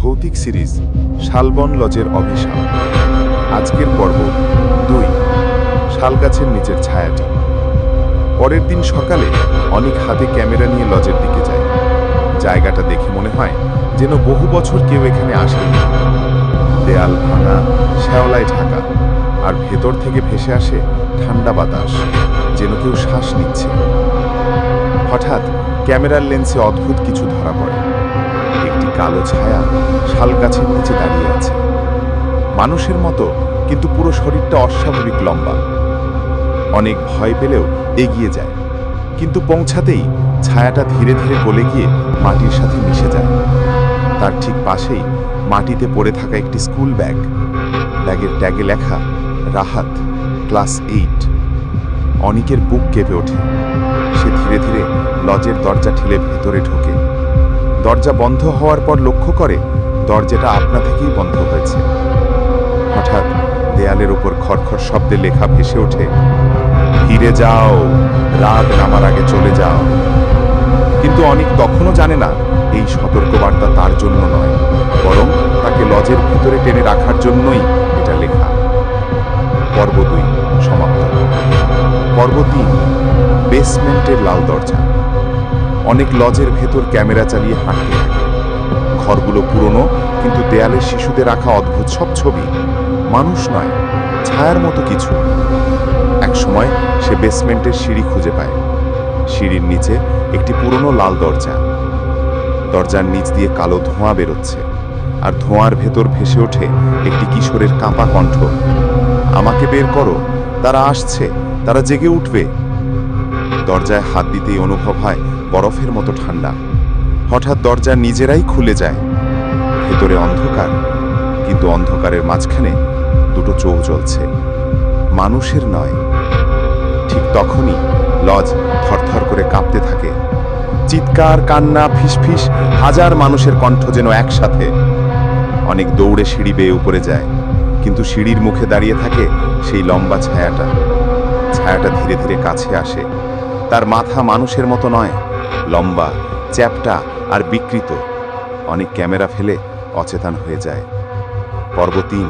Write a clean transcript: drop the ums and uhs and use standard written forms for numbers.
ভৌতিক সিরিজ শালবন লজের অভিশাপ। আজকের পর্ব 2, শালগাছের নিচের ছায়াটি। পরের দিন সকালে অনেক হাতে ক্যামেরা নিয়ে লজের দিকে যায়। জায়গাটা দেখে মনে হয় যেন বহু বছর কেউ এখানে আসেনি। দেয়াল ভাঙা, শ্যাওলায় ঢাকা, আর ভেতর থেকে ভেসে আসে ঠান্ডা বাতাস, যেন কেউ শ্বাস নিচ্ছে। হঠাৎ ক্যামেরার লেন্সে অদ্ভুত কিছু ধরা পড়ে। একটি কালো ছায়া শালগাছের নিচে দাঁড়িয়ে আছে, মানুষের মতো, কিন্তু পুরো শরীরটা অস্বাভাবিক লম্বা। অনেক ভয় পেলেও এগিয়ে যায়, কিন্তু পৌঁছাতেই ছায়াটা ধীরে ধীরে গলে গিয়ে মাটির সাথে মিশে যায়। তার ঠিক পাশেই মাটিতে পড়ে থাকা একটি স্কুল ব্যাগ। ব্যাগের ট্যাগে লেখা রাহাত, ক্লাস 8। অনিকের বুক কেঁপে ওঠে। সে ধীরে ধীরে লজের দরজা ঠেলে ভেতরে ঢোকে। দরজা বন্ধ হওয়ার পর লক্ষ্য করে দরজাটা আপনা থেকেই বন্ধ হয়েছে। হঠাৎ দেয়ালের উপর খড়খড় শব্দে লেখা ভেসে ওঠে, ফিরে যাও, রাত নামার আগে চলে যাও। কিন্তু অনিক তখনও জানে না এই সতর্কবার্তা তার জন্য নয়, বরং তাকে লজের ভিতরে টেনে রাখার জন্যই এটা লেখা। পর্ব 2 সমাপ্ত। পর্ব 3, বেসমেন্টের লাল দরজা। অনেক লজের ভেতর ক্যামেরা চালিয়ে হাঁটতে থাকে। ঘরগুলো পুরনো, কিন্তু দেয়ালে শিশুদের রাখা অদ্ভুত সব ছবি। মানুষ নয়, ছায়ার মতো কিছু। এক সময় সে বেসমেন্টের সিঁড়ি খুঁজে পায়। সিঁড়ির নিচে একটি পুরনো লাল দরজা। দরজার নিচ দিয়ে কালো ধোঁয়া বেরোচ্ছে, আর ধোঁয়ার ভেতর ভেসে ওঠে একটি কিশোরের কাঁপা কণ্ঠ, আমাকে বের করো, তারা আসছে, তারা জেগে উঠবে। দরজায় হাত দিতেই অনুভব হয় বরফের মতো ঠান্ডা। হঠাৎ দরজা নিজেরাই খুলে যায়। ভেতরে অন্ধকার, কিন্তু অন্ধকারের মাঝখানে দুটো চোখ জ্বলছে, মানুষের নয়। ঠিক তখনই লজ থরথর করে কাঁপতে থাকে। চিৎকার, কান্না, ফিসফিস, হাজার মানুষের কণ্ঠ যেন একসাথে। অনেক দৌড়ে সিঁড়ি বেয়ে উপরে যায়, কিন্তু সিঁড়ির মুখে দাঁড়িয়ে থাকে সেই লম্বা ছায়াটা। ছায়াটা ধীরে ধীরে কাছে আসে। তার মাথা মানুষের মতো নয়, লম্বা, চ্যাপ্টা আর বিকৃত। অনেক ক্যামেরা ফেলে অচেতন হয়ে যায়। পর্ব 3।